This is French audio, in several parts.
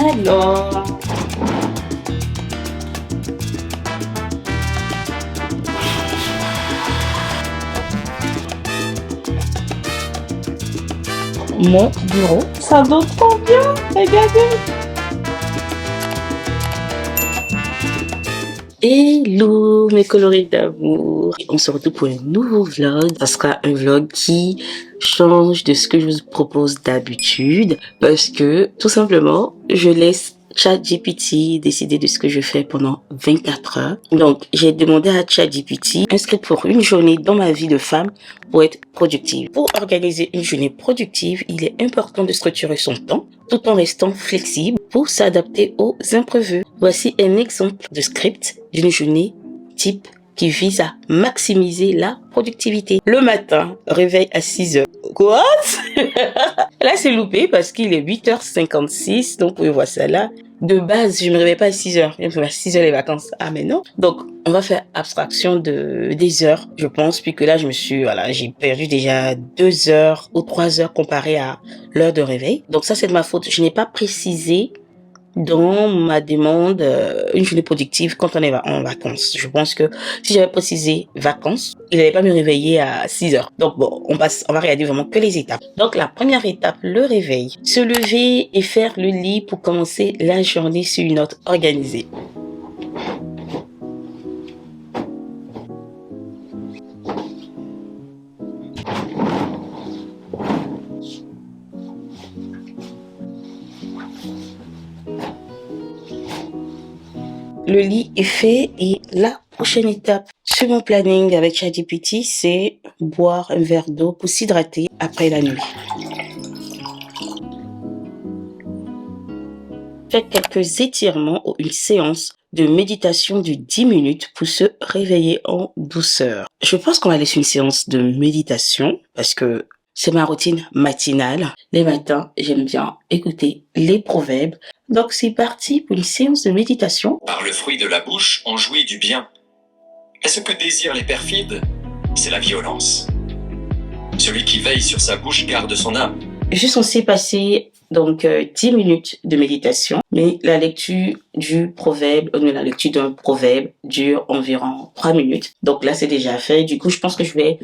Alors, mon bureau, ça donne trop bien, regardez. Hello mes colorés d'amour, on se retrouve pour un nouveau vlog. Ça sera un vlog qui change de ce que je vous propose d'habitude parce que tout simplement je laisse ChatGPT décider de ce que je fais pendant 24 heures. Donc j'ai demandé à ChatGPT inscrite pour une journée dans ma vie de femme pour être productive. Pour organiser une journée productive, il est important de structurer son temps tout en restant flexible pour s'adapter aux imprévus. Voici un exemple de script d'une journée type qui vise à maximiser la productivité. Le matin, réveil à 6 heures. Quoi? Là, c'est loupé parce qu'il est 8h56. Donc, vous voyez ça là. De base, je me réveille pas à 6 heures. Je me réveille à 6 heures les vacances. Ah, mais non. Donc, on va faire abstraction des heures, je pense, puisque là, j'ai perdu déjà 2 heures ou 3 heures comparé à l'heure de réveil. Donc, ça, c'est de ma faute. Je n'ai pas précisé dans ma demande une journée productive quand on est en vacances. Je pense que si j'avais précisé vacances, il n'allait pas me réveiller à 6 heures. Donc bon, on va regarder vraiment que les étapes. Donc la première étape, le réveil. Se lever et faire le lit pour commencer la journée sur une note organisée. Le lit est fait et la prochaine étape sur mon planning avec ChatGPT, c'est boire un verre d'eau pour s'hydrater après la nuit. Faire quelques étirements ou une séance de méditation de 10 minutes pour se réveiller en douceur. Je pense qu'on va laisser une séance de méditation parce que c'est ma routine matinale. Les matins, j'aime bien écouter les proverbes. Donc, c'est parti pour une séance de méditation. Par le fruit de la bouche, on jouit du bien. Et ce que désirent les perfides, c'est la violence. Celui qui veille sur sa bouche garde son âme. Je suis censée passer donc 10 minutes de méditation, mais la lecture la lecture d'un proverbe dure environ 3 minutes. Donc là, c'est déjà fait. Du coup, je pense que je vais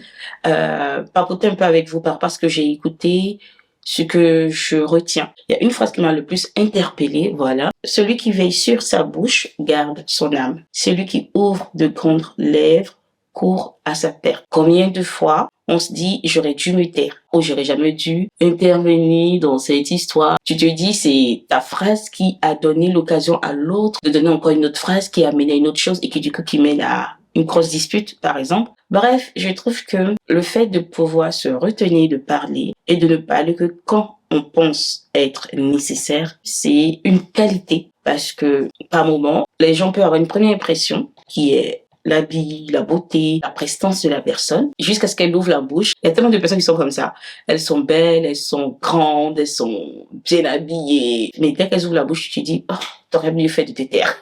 papoter un peu avec vous par rapport à ce que j'ai écouté, ce que je retiens. Il y a une phrase qui m'a le plus interpellée, voilà. Celui qui veille sur sa bouche garde son âme. Celui qui ouvre de grandes lèvres court à sa perte. Combien de fois on se dit j'aurais dû me taire ou j'aurais jamais dû intervenir dans cette histoire. Tu te dis c'est ta phrase qui a donné l'occasion à l'autre de donner encore une autre phrase qui a mené à une autre chose et qui mène à une grosse dispute par exemple. Bref, je trouve que le fait de pouvoir se retenir de parler et de ne parler que quand on pense être nécessaire, c'est une qualité parce que par moment, les gens peuvent avoir une première impression qui est l'habit, la beauté, la prestance de la personne, jusqu'à ce qu'elle ouvre la bouche. Il y a tellement de personnes qui sont comme ça. Elles sont belles, elles sont grandes, elles sont bien habillées. Mais dès qu'elles ouvrent la bouche, tu te dis, oh, t'aurais mieux fait de te taire.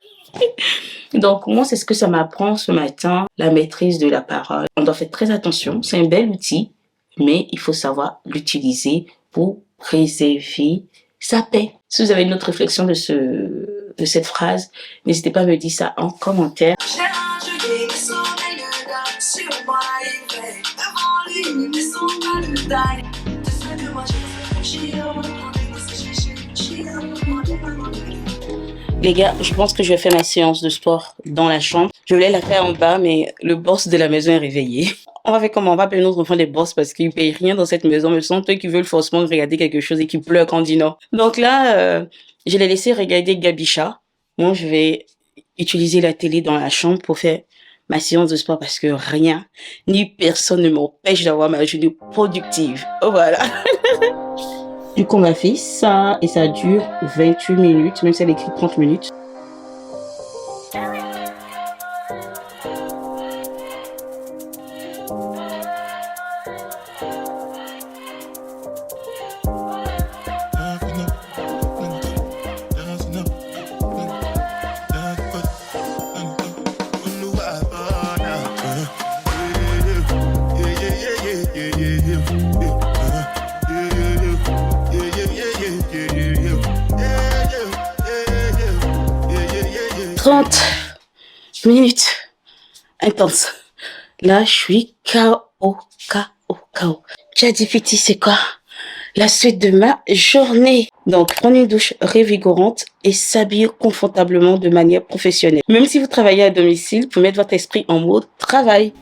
Donc, moi, c'est ce que ça m'apprend ce matin, la maîtrise de la parole. On doit faire très attention. C'est un bel outil, mais il faut savoir l'utiliser pour préserver sa paix. Si vous avez une autre réflexion de cette phrase, n'hésitez pas à me dire ça en commentaire. Les gars, je pense que je vais faire ma séance de sport dans la chambre. Je voulais la faire en bas, mais le boss de la maison est réveillé. On va faire comment? On va appeler nos enfants des boss parce qu'ils payent rien dans cette maison, mais ce sont eux qui veulent forcément regarder quelque chose et qui pleurent quand on dit non. Donc là, je l'ai laissé regarder Gabicha. Moi, je vais utiliser la télé dans la chambre pour faire ma séance de sport parce que rien ni personne ne m'empêche d'avoir ma journée productive. Oh, voilà. Du coup, on a fait ça et ça dure 28 minutes, même si elle écrit 30 minutes. 30 minutes intenses. Là, je suis KO. ChatGPT, c'est quoi? La suite de ma journée. Donc, prendre une douche révigorante et s'habiller confortablement de manière professionnelle. Même si vous travaillez à domicile, pour mettre votre esprit en mode travail.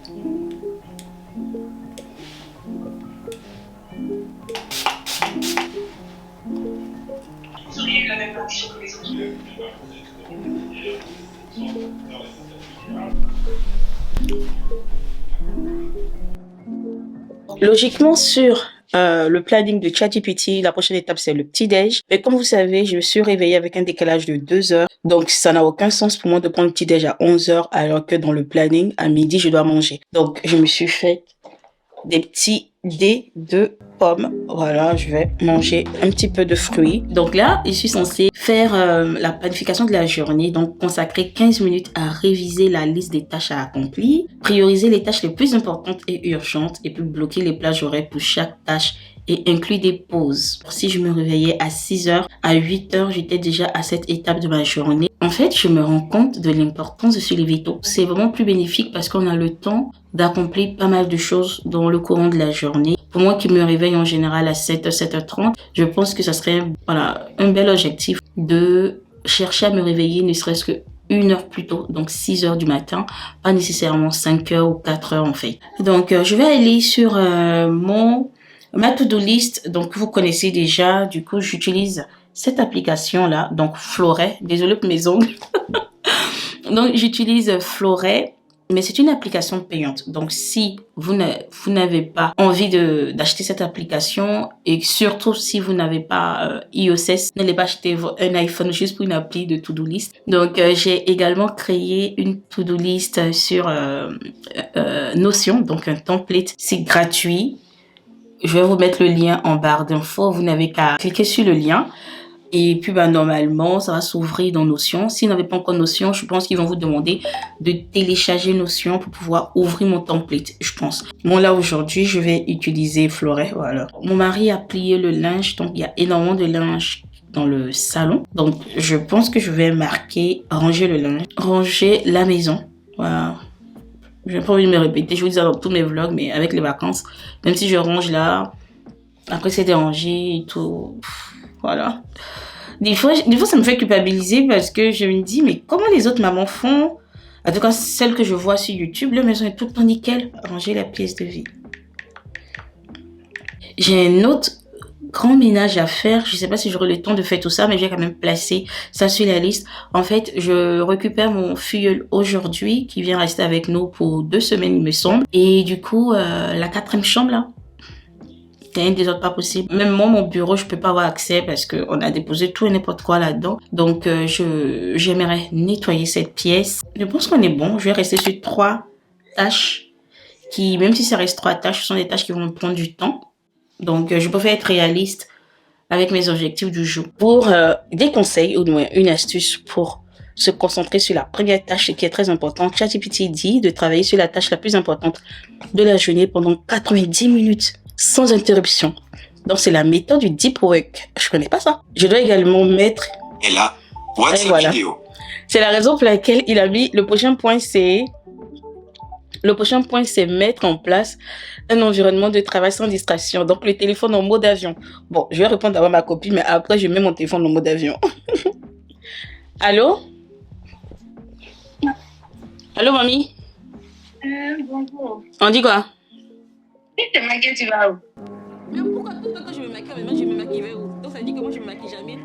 Logiquement, sur le planning de ChatGPT, la prochaine étape, c'est le petit-déj. Mais comme vous savez, je me suis réveillée avec un décalage de 2 heures. Donc, ça n'a aucun sens pour moi de prendre le petit-déj à 11 heures, alors que dans le planning, à midi, je dois manger. Donc, je me suis fait des petits dés de pommes. Voilà, je vais manger un petit peu de fruits. Donc là, je suis censée faire la planification de la journée. Donc, consacrer 15 minutes à réviser la liste des tâches à accomplir, prioriser les tâches les plus importantes et urgentes, et puis bloquer les plages horaires pour chaque tâche et inclure des pauses. Si je me réveillais à 6 heures, à 8 heures, j'étais déjà à cette étape de ma journée. En fait, je me rends compte de l'importance de se lever tôt. C'est vraiment plus bénéfique parce qu'on a le temps d'accomplir pas mal de choses dans le courant de la journée. Pour moi qui me réveille en général à 7h, 7h30, je pense que ça serait un bel objectif de chercher à me réveiller ne serait-ce que 1 heure plus tôt, donc 6 heures du matin, pas nécessairement 5 heures ou 4 heures en fait. Donc, je vais aller sur ma to-do list. Donc, vous connaissez déjà. Du coup, j'utilise cette application-là, donc Floret. Désolée pour mes ongles. Donc, j'utilise Floret, mais c'est une application payante. Donc, si vous n'avez pas envie d'acheter cette application, et surtout si vous n'avez pas iOS, n'allez pas acheter un iPhone juste pour une appli de to-do list. Donc, j'ai également créé une to-do list sur Notion, donc un template. C'est gratuit. Je vais vous mettre le lien en barre d'infos. Vous n'avez qu'à cliquer sur le lien. Et puis, normalement, ça va s'ouvrir dans Notion. Si vous n'avez pas encore Notion, je pense qu'ils vont vous demander de télécharger Notion pour pouvoir ouvrir mon template, je pense. Bon, là, aujourd'hui, je vais utiliser Floret, voilà. Mon mari a plié le linge, donc il y a énormément de linge dans le salon. Donc, je pense que je vais marquer ranger le linge, ranger la maison. Voilà. Je n'ai pas envie de me répéter, je vous dis ça dans tous mes vlogs, mais avec les vacances, même si je range là, après c'est dérangé et tout, voilà. Des fois, ça me fait culpabiliser parce que je me dis, mais comment les autres mamans font? En tout cas, celles que je vois sur YouTube, leur maison est tout le temps nickel. Ranger la pièce de vie. J'ai un autre grand ménage à faire. Je sais pas si j'aurai le temps de faire tout ça, mais j'ai quand même placé ça sur la liste. En fait, je récupère mon filleul aujourd'hui, qui vient rester avec nous pour 2 semaines, il me semble. Et du coup, la 4e chambre, là, c'est un des autres pas possible. Même moi, mon bureau, je peux pas avoir accès parce que on a déposé tout et n'importe quoi là-dedans. Donc, j'aimerais nettoyer cette pièce. Je pense qu'on est bon. Je vais rester sur 3 tâches qui, même si ça reste 3 tâches, ce sont des tâches qui vont me prendre du temps. Donc, je préfère être réaliste avec mes objectifs du jour. Pour des conseils, ou du moins une astuce pour se concentrer sur la première tâche qui est très importante, ChatGPT dit de travailler sur la tâche la plus importante de la journée pendant 90 minutes sans interruption. Donc, c'est la méthode du deep work. Je connais pas ça. Je dois également mettre... Et là, what's voilà. vidéo. C'est la raison pour laquelle il a mis le prochain point, c'est mettre en place un environnement de travail sans distraction. Donc, le téléphone en mode avion. Bon, je vais répondre à ma copine, mais après, je mets mon téléphone en mode avion. Allô? Allô, mamie? Bonjour. On dit quoi? Si tu te maquilles, tu vas où? Mais pourquoi tout le temps que je me maquille, maintenant je me maquille vers où? Donc, ça dit que moi, je me maquille jamais.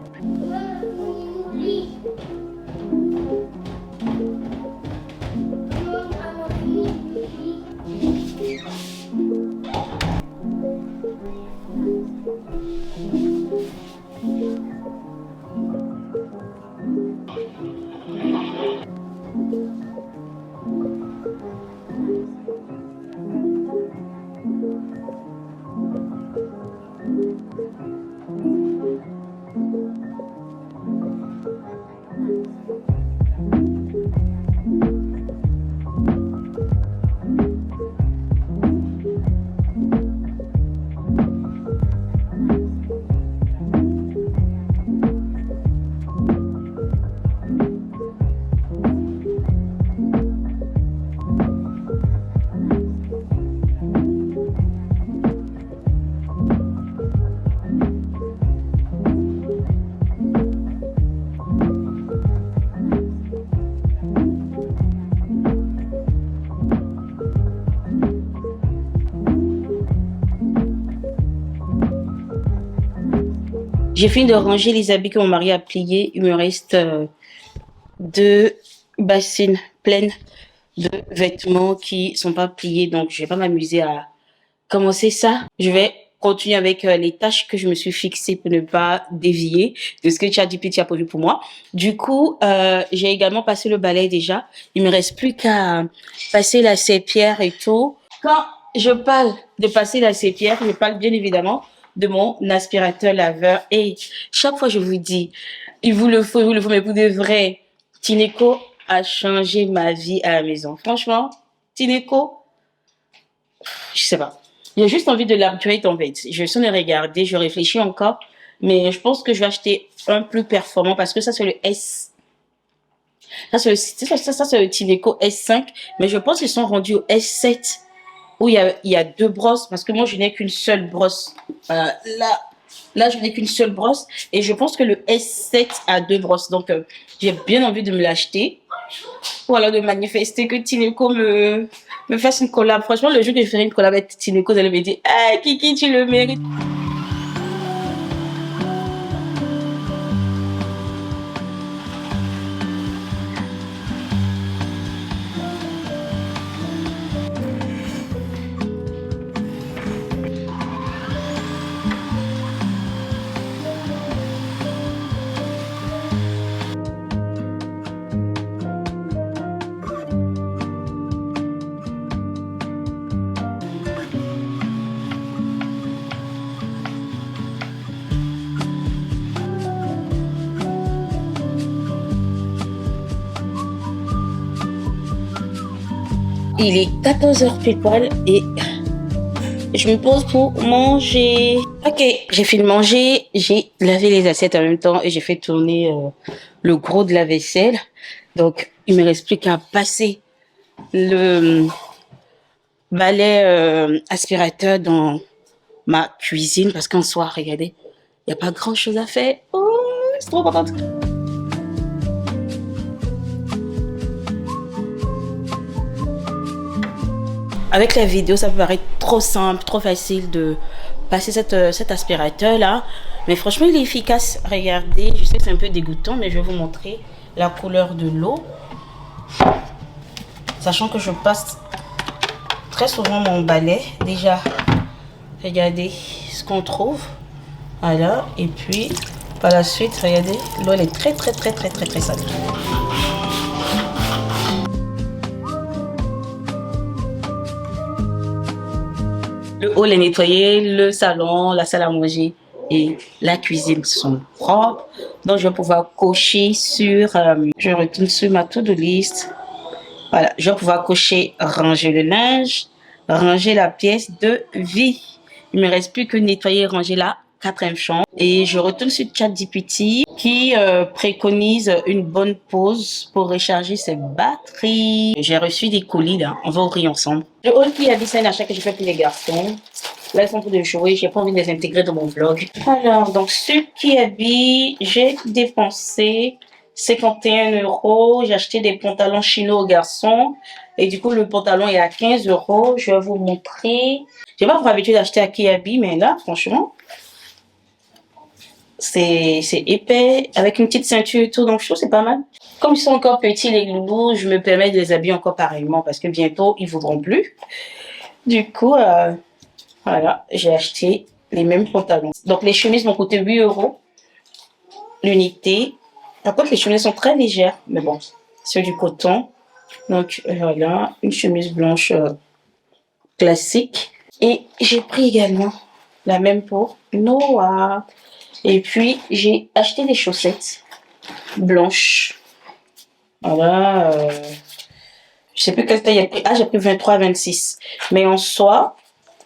J'ai fini de ranger les habits que mon mari a pliés. Il me reste 2 bassines pleines de vêtements qui sont pas pliés. Donc, je vais pas m'amuser à commencer ça. Je vais continuer avec les tâches que je me suis fixées pour ne pas dévier de ce que ChatGPT a prévu pour moi. Du coup, j'ai également passé le balai déjà. Il me reste plus qu'à passer la serpillière et tout. Quand je parle de passer la serpillière, je parle bien évidemment de mon aspirateur laveur. Et chaque fois, je vous dis, il vous le faut, mais pour de vrai, Tineco a changé ma vie à la maison. Franchement, Tineco, je sais pas. J'ai juste envie de l'upgrade en fait. Je suis en train de regarder, je réfléchis encore, mais je pense que je vais acheter un plus performant parce que ça c'est le S. Ça c'est le Tineco S5, mais je pense qu'ils sont rendus au S7 où il y a 2 brosses parce que moi je n'ai qu'une seule brosse. Là je n'ai qu'une seule brosse et je pense que le S7 a 2 brosses. Donc j'ai bien envie de me l'acheter. Ou alors de manifester que Tineco me fasse une collab. Franchement, le jour que je ferai une collab avec Tineco, vous allez me dire, ah, Kiki, tu le mérites. Il est 14h pile poil et je me pose pour manger. Ok, j'ai fini de manger, j'ai lavé les assiettes en même temps et j'ai fait tourner le gros de la vaisselle. Donc, il me reste plus qu'à passer le balai aspirateur dans ma cuisine parce qu'en soir, regardez, il n'y a pas grand chose à faire. Oh, c'est trop contente. Avec la vidéo, ça peut paraître trop simple, trop facile de passer cet aspirateur-là. Mais franchement, il est efficace. Regardez, je sais que c'est un peu dégoûtant, mais je vais vous montrer la couleur de l'eau. Sachant que je passe très souvent mon balai. Déjà, regardez ce qu'on trouve. Voilà. Et puis, par la suite, regardez, l'eau, elle est très salée. Le hall est nettoyé, le salon, la salle à manger et la cuisine sont propres. Donc, je vais pouvoir cocher sur... je retourne sur ma to-do list. Voilà, je vais pouvoir cocher ranger le linge, ranger la pièce de vie. Il me reste plus que nettoyer et ranger la 4e chambre. Et je retourne sur ChatGPT qui préconise une bonne pause pour recharger ses batteries. J'ai reçu des colis là, on va ouvrir ensemble. Le haul qui a dit c'est un achat que j'ai fait pour les garçons. Là, ils sont en train de jouer, j'ai pas envie de les intégrer dans mon vlog. Alors, donc, ce qui habille, j'ai dépensé 51 €. J'ai acheté des pantalons chino aux garçons. Et du coup, le pantalon est à 15 €. Je vais vous montrer. J'ai pas pour habitude d'acheter à Kiabi, mais là, franchement, c'est épais, avec une petite ceinture et tout, donc je trouve que c'est pas mal. Comme ils sont encore petits, les loulous, je me permets de les habiller encore pareillement parce que bientôt, ils voudront plus. Du coup, voilà, j'ai acheté les mêmes pantalons. Donc, les chemises m'ont coûté 8 € l'unité. Par contre, les chemises sont très légères, mais bon, c'est du coton. Donc, voilà, une chemise blanche classique. Et j'ai pris également la même pour Noah. Et puis, j'ai acheté des chaussettes blanches. Voilà. Je sais plus quelle taille j'ai pris. Ah, j'ai pris 23-26. Mais en soi,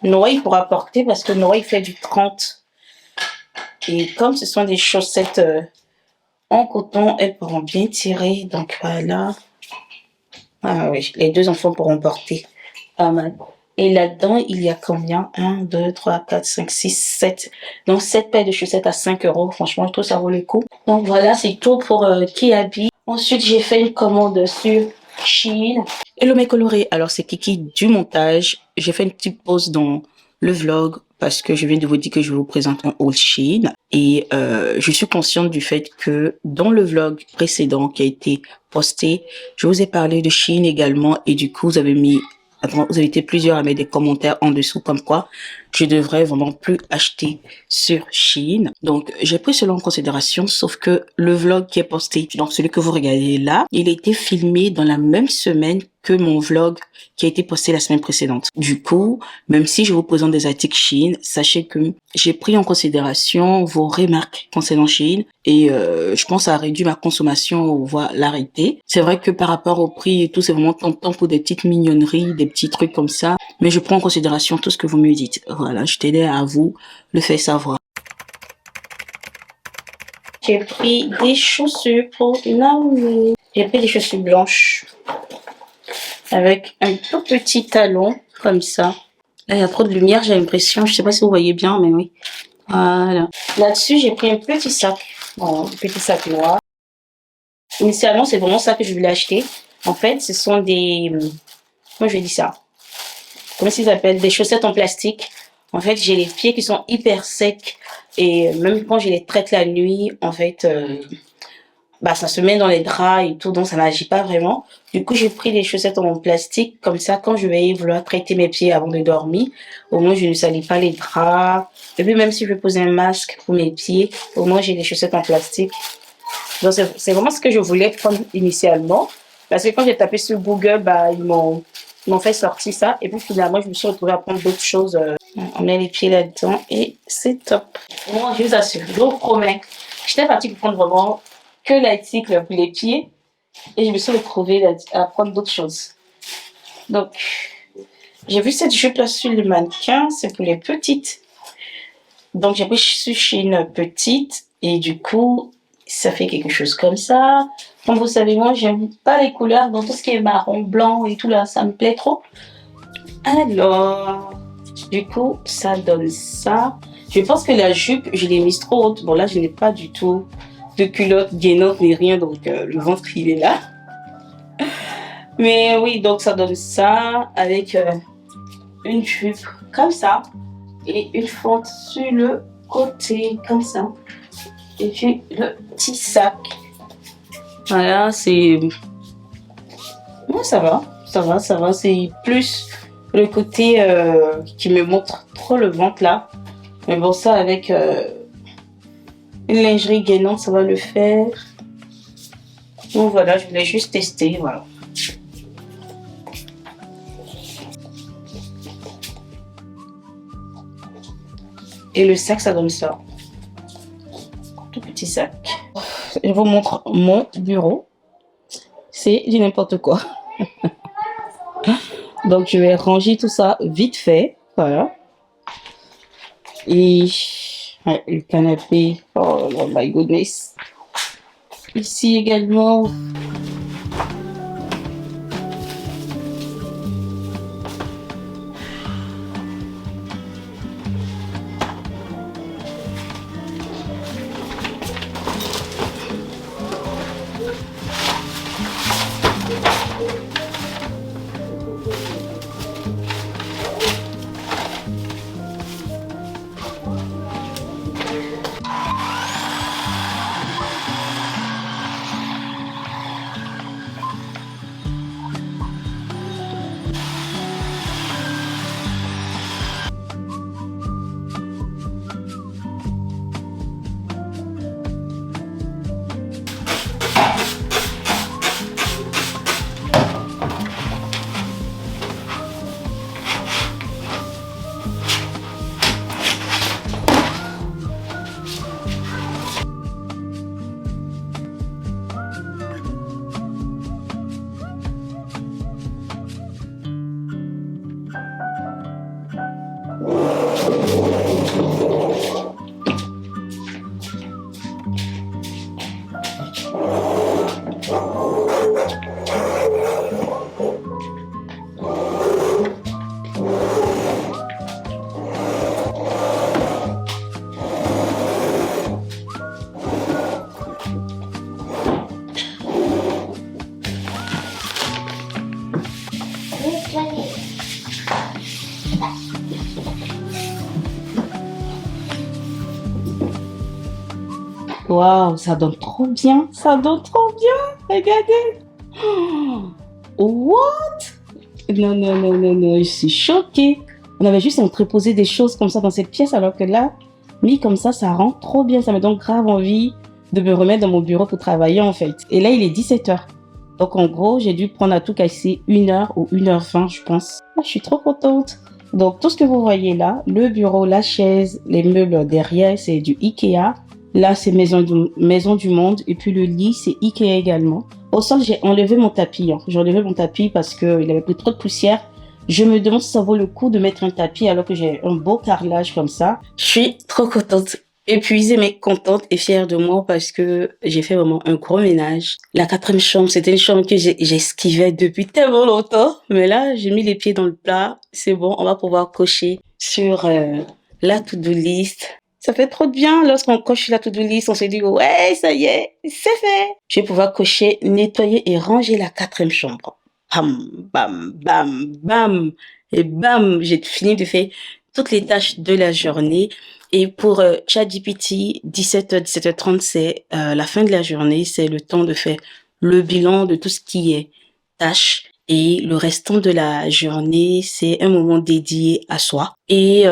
Noah, il pourra porter parce que Noah, il fait du 30. Et comme ce sont des chaussettes en coton, elles pourront bien tirer. Donc, voilà. Ah oui, les 2 enfants pourront porter. Pas mal. Et là-dedans, il y a combien? 1, 2, 3, 4, 5, 6, 7. Donc, 7 paires de chaussettes à 5 €. Franchement, je trouve que ça vaut le coup. Donc, voilà, c'est tout pour Kiabi. Ensuite, j'ai fait une commande sur Shein. Hello mes colorés. Alors, c'est Kiki du montage. J'ai fait une petite pause dans le vlog parce que je viens de vous dire que je vous présente un haul Shein et je suis consciente du fait que dans le vlog précédent qui a été posté, je vous ai parlé de Shein également et du coup vous avez été plusieurs à mettre des commentaires en dessous comme quoi je devrais vraiment plus acheter sur Shein. Donc, j'ai pris cela en considération, sauf que le vlog qui est posté, donc celui que vous regardez là, il a été filmé dans la même semaine que mon vlog qui a été posté la semaine précédente. Du coup, même si je vous présente des articles Shein, sachez que j'ai pris en considération vos remarques concernant Shein et je pense à réduire ma consommation ou voire l'arrêter. C'est vrai que par rapport au prix et tout, c'est vraiment tentant pour des petites mignonneries, des petits trucs comme ça, mais je prends en considération tout ce que vous me dites. Voilà, je t'aide à vous le faire savoir. J'ai pris des chaussures pour Naomi. J'ai pris des chaussures blanches avec un tout petit talon comme ça. Là, il y a trop de lumière, j'ai l'impression. Je sais pas si vous voyez bien, mais oui. Voilà. Là-dessus, j'ai pris un petit sac. Bon, un petit sac noir. Initialement, c'est vraiment ça que je voulais acheter. En fait, ce sont des... Comment je vais dire ça? Comment ils s'appellent? Des chaussettes en plastique. En fait, j'ai les pieds qui sont hyper secs et même quand je les traite la nuit, en fait, ça se met dans les draps et tout, donc ça n'agit pas vraiment. Du coup, j'ai pris des chaussettes en plastique, comme ça, quand je vais vouloir traiter mes pieds avant de dormir, au moins je ne salis pas les draps. Et puis même si je veux poser un masque pour mes pieds, au moins j'ai des chaussettes en plastique. Donc c'est vraiment ce que je voulais prendre initialement, parce que quand j'ai tapé sur Google, ils m'ont fait sortir ça, et puis finalement je me suis retrouvée à prendre d'autres choses. On met les pieds là-dedans et c'est top. Moi, je vous assure, je vous promets, j'étais partie pour prendre vraiment que l'article pour les pieds et je me suis retrouvée à prendre d'autres choses. Donc, j'ai vu cette jupe là sur le mannequin, c'est pour les petites. Donc, j'ai pris sur Shein petite et du coup, ça fait quelque chose comme ça. Comme vous savez, moi, j'aime pas les couleurs, donc tout ce qui est marron, blanc et tout là, ça me plaît trop. Alors, du coup, ça donne ça. Je pense que la jupe, je l'ai mise trop haute. Bon, là, je n'ai pas du tout de culotte gainante ni rien, donc le ventre, il est là. Mais oui, donc ça donne ça avec une jupe comme ça et une fente sur le côté, comme ça. Et puis, le petit sac. Voilà, c'est... Ouais, ça va. C'est plus le côté qui me montre trop le ventre là. Mais bon, ça avec une lingerie gainante, ça va le faire. Donc voilà, je voulais juste tester, voilà. Et le sac, ça donne ça. Tout petit sac. Je vous montre mon bureau. C'est du n'importe quoi. Donc je vais ranger tout ça vite fait. Voilà. Et ouais, le canapé. Oh my goodness. Ici également. Waouh, ça donne trop bien. Ça donne trop bien. Regardez. Oh, what? Non, non, non, non, non, je suis choquée. On avait juste entreposé des choses comme ça dans cette pièce, alors que là, mis comme ça rend trop bien. Ça me donne grave envie de me remettre dans mon bureau pour travailler, en fait. Et là, il est 17h. Donc, en gros, j'ai dû prendre à tout casser 1h ou 1h20, je pense. Ah, je suis trop contente. Donc, tout ce que vous voyez là, le bureau, la chaise, les meubles derrière, c'est du Ikea. Là, c'est Maison du Monde. Et puis, le lit, c'est Ikea également. Au sol, j'ai enlevé mon tapis. J'ai enlevé mon tapis parce qu'il avait pris trop de poussière. Je me demande si ça vaut le coup de mettre un tapis alors que j'ai un beau carrelage comme ça. Je suis trop contente. Épuisée mais contente et fière de moi parce que j'ai fait vraiment un gros ménage. La 4e chambre, c'était une chambre que j'esquivais depuis tellement longtemps. Mais là, j'ai mis les pieds dans le plat. C'est bon, on va pouvoir cocher sur la to-do list. Ça fait trop de bien lorsqu'on coche la to-do list. On se dit, ouais, ça y est, c'est fait. Je vais pouvoir cocher, nettoyer et ranger la 4e chambre. Bam, bam, bam, bam. Et bam, j'ai fini de faire toutes les tâches de la journée. Et pour ChatGPT, 17h, 17h30, c'est la fin de la journée. C'est le temps de faire le bilan de tout ce qui est tâches. Et le restant de la journée, c'est un moment dédié à soi. Et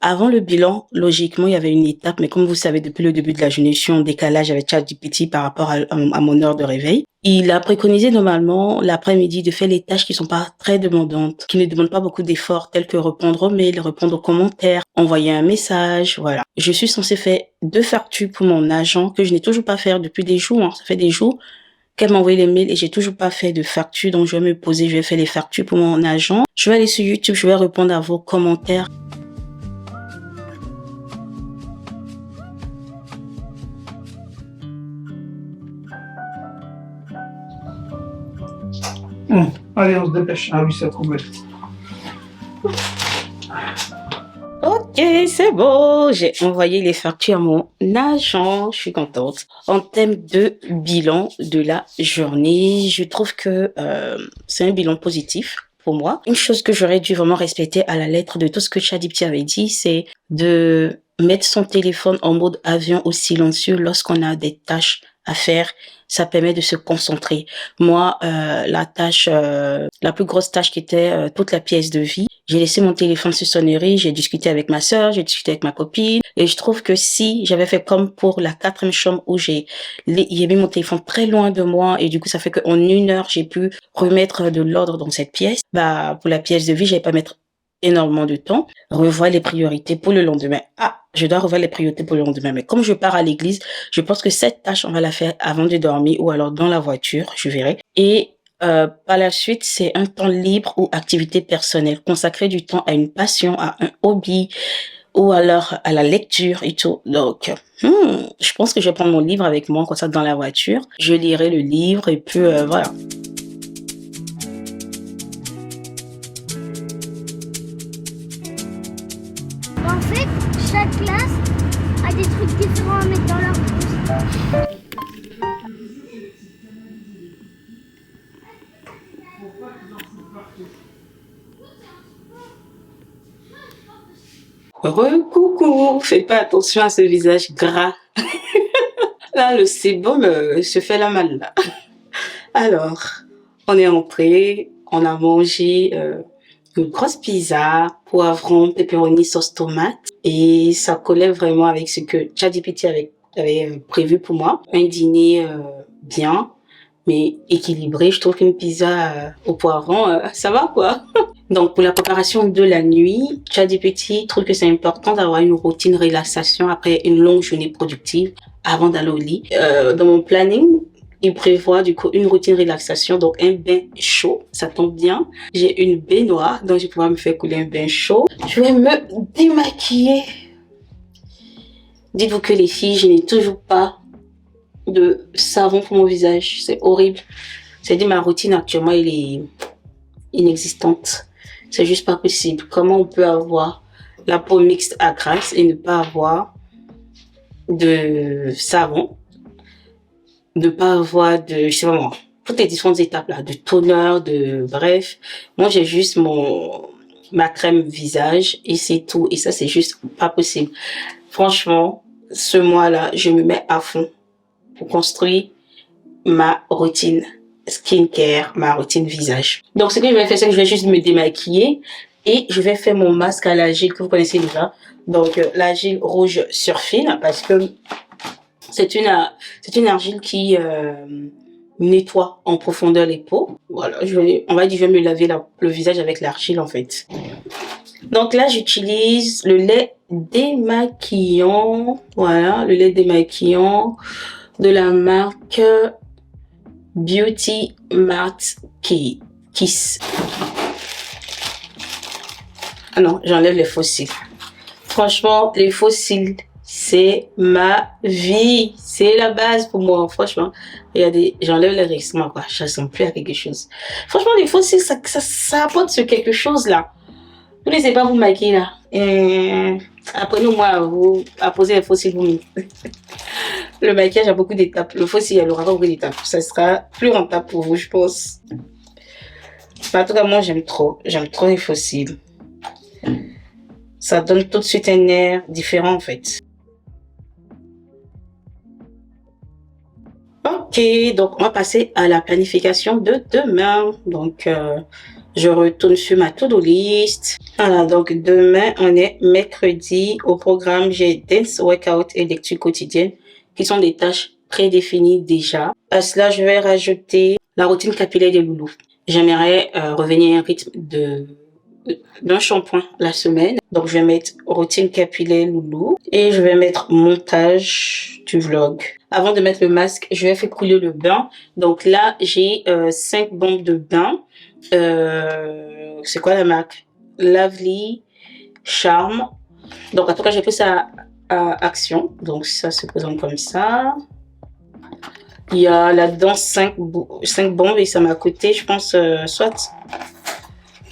avant le bilan, logiquement, il y avait une étape. Mais comme vous savez, depuis le début de la journée, je suis en décalage avec ChatGPT par rapport à mon heure de réveil. Il a préconisé normalement l'après-midi de faire les tâches qui sont pas très demandantes, qui ne demandent pas beaucoup d'efforts, tels que répondre aux mails, répondre aux commentaires, envoyer un message, voilà. Je suis censée faire 2 factures pour mon agent que je n'ai toujours pas fait depuis des jours. Ça fait des jours qu'elle m'a envoyé les mails et j'ai toujours pas fait de facture. Donc je vais me poser, je vais faire les factures pour mon agent. Je vais aller sur YouTube, je vais répondre à vos commentaires. Allez, on se dépêche. Ah oui, c'est trop belle. Ok, c'est bon. J'ai envoyé les factures à mon agent. Je suis contente. En termes de bilan de la journée, je trouve que c'est un bilan positif pour moi. Une chose que j'aurais dû vraiment respecter à la lettre de tout ce que ChatGPT avait dit, c'est de mettre son téléphone en mode avion ou silencieux lorsqu'on a des tâches à faire. Ça permet de se concentrer. Moi, la plus grosse tâche qui était toute la pièce de vie, j'ai laissé mon téléphone sur sonnerie, j'ai discuté avec ma sœur, j'ai discuté avec ma copine, et je trouve que si j'avais fait comme pour la 4e chambre où j'ai mis mon téléphone très loin de moi, et du coup ça fait qu'en 1 heure j'ai pu remettre de l'ordre dans cette pièce. Pour la pièce de vie, j'allais pas mettre énormément de temps. Revoir les priorités pour le lendemain. Je dois revoir les priorités pour le lendemain. Mais comme je pars à l'église, je pense que cette tâche, on va la faire avant de dormir ou alors dans la voiture, je verrai. Et par la suite, c'est un temps libre ou activité personnelle. Consacrer du temps à une passion, à un hobby ou alors à la lecture et tout. Donc, je pense que je vais prendre mon livre avec moi comme ça dans la voiture. Je lirai le livre et puis voilà. En fait, chaque classe a des trucs différents à mettre dans leur bouche. Coucou, faites pas attention à ce visage gras. Là, le sébum se fait la malle là. Alors, on est entré, on a mangé une grosse pizza, poivron, pepperoni, sauce tomate. Et ça collait vraiment avec ce que ChatGPT avait prévu pour moi. Un dîner bien, mais équilibré. Je trouve qu'une pizza au poivron, ça va quoi. Donc, pour la préparation de la nuit, ChatGPT trouve que c'est important d'avoir une routine relaxation après une longue journée productive avant d'aller au lit. Dans mon planning, il prévoit du coup une routine relaxation, donc un bain chaud, ça tombe bien. J'ai une baignoire, donc je vais pouvoir me faire couler un bain chaud. Je vais me démaquiller. Dites-vous que les filles, je n'ai toujours pas de savon pour mon visage, c'est horrible. C'est-à-dire ma routine actuellement, elle est inexistante. C'est juste pas possible. Comment on peut avoir la peau mixte à grasse et ne pas avoir de savon, ne pas avoir de, je sais pas moi, toutes les différentes étapes là, de toner, bref. Moi, j'ai juste ma crème visage et c'est tout. Et ça, c'est juste pas possible. Franchement, ce mois-là, je me mets à fond pour construire ma routine skincare, ma routine visage. Donc, ce que je vais faire, c'est que je vais juste me démaquiller et je vais faire mon masque à l'argile que vous connaissez déjà. Donc, l'argile rouge sur fil parce que c'est une argile qui nettoie en profondeur les peaux. Voilà, on va dire je vais me laver le visage avec l'argile en fait. Donc là, j'utilise le lait démaquillant. Voilà, le lait démaquillant de la marque Beauty Matte Kiss. Ah non, j'enlève les fossiles. Franchement, les fossiles, c'est ma vie. C'est la base pour moi, franchement. Regardez, j'enlève les rissements, quoi. Je ne ressemble plus à quelque chose. Franchement, les fossiles, ça apporte sur quelque chose, là. Vous ne laissez pas vous maquiller, là. Apprenez-moi à poser les fossiles vous-même. Le maquillage a beaucoup d'étapes. Le fossile, il aura pas beaucoup d'étapes. Ça sera plus rentable pour vous, je pense. En tout cas, moi, j'aime trop les fossiles. Ça donne tout de suite un air différent, en fait. Ok, donc on va passer à la planification de demain. Donc, je retourne sur ma to-do list. Voilà, donc demain, on est mercredi. Au programme, j'ai dance, workout et lecture quotidienne, qui sont des tâches prédéfinies déjà. À cela, je vais rajouter la routine capillaire des loulous. J'aimerais revenir à un rythme d'un shampoing la semaine. Donc, je vais mettre routine capillaire loulou et je vais mettre montage du vlog. Avant de mettre le masque, je vais faire couler le bain. Donc là, j'ai 5 bombes de bain. C'est quoi la marque? Lovely Charm. Donc, en tout cas, j'ai pris ça à Action. Donc, ça se présente comme ça. Il y a là-dedans 5 bombes et ça m'a coûté, je pense, soit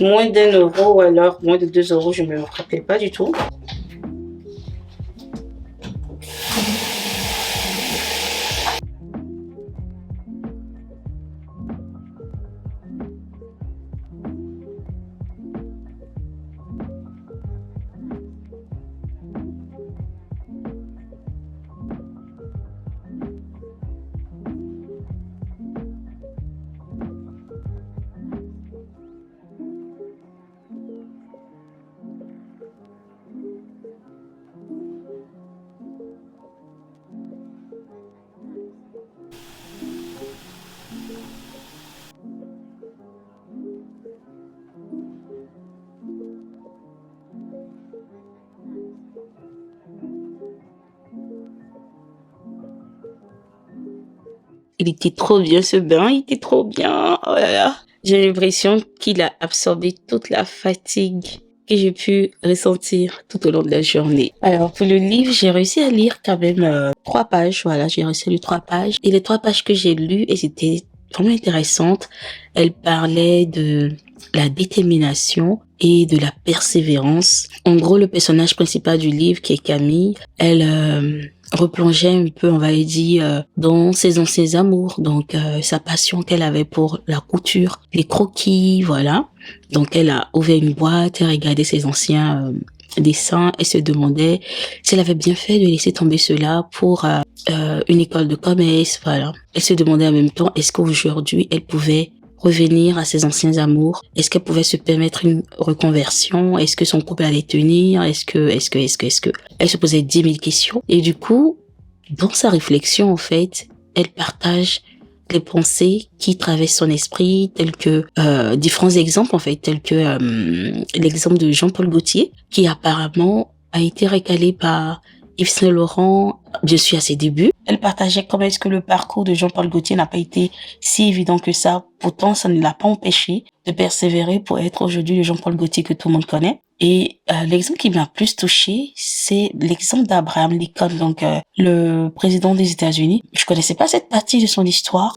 moins d'1 € ou alors moins de 2 €, je ne me rappelle pas du tout. Il était trop bien ce bain, il était trop bien. Oh là là. J'ai l'impression qu'il a absorbé toute la fatigue que j'ai pu ressentir tout au long de la journée. Alors pour le livre, j'ai réussi à lire quand même 3 pages. Voilà, j'ai réussi à lire 3 pages. Et les 3 pages que j'ai lues, et c'était vraiment intéressantes, elles parlaient de la détermination et de la persévérance. En gros, le personnage principal du livre, qui est Camille, elle replongeait un peu, on va dire, dans ses anciens amours, donc sa passion qu'elle avait pour la couture, les croquis, voilà. Donc elle a ouvert une boîte, elle regardait ses anciens dessins et se demandait si elle avait bien fait de laisser tomber cela pour une école de commerce, voilà. Elle se demandait en même temps, est-ce qu'aujourd'hui elle pouvait revenir à ses anciens amours? Est-ce qu'elle pouvait se permettre une reconversion? Est-ce que son couple allait tenir? Est-ce que elle se posait 10 000 questions. Et du coup, dans sa réflexion, en fait, elle partage les pensées qui traversent son esprit, tels que différents exemples, en fait, tels que l'exemple de Jean-Paul Gaultier, qui apparemment a été recalé par Yves Saint Laurent, je suis à ses débuts. Elle partageait comment est-ce que le parcours de Jean-Paul Gaultier n'a pas été si évident que ça. Pourtant, ça ne l'a pas empêché de persévérer pour être aujourd'hui le Jean-Paul Gaultier que tout le monde connaît. Et l'exemple qui m'a plus touché, c'est l'exemple d'Abraham Lincoln, donc le président des États-Unis. Je connaissais pas cette partie de son histoire.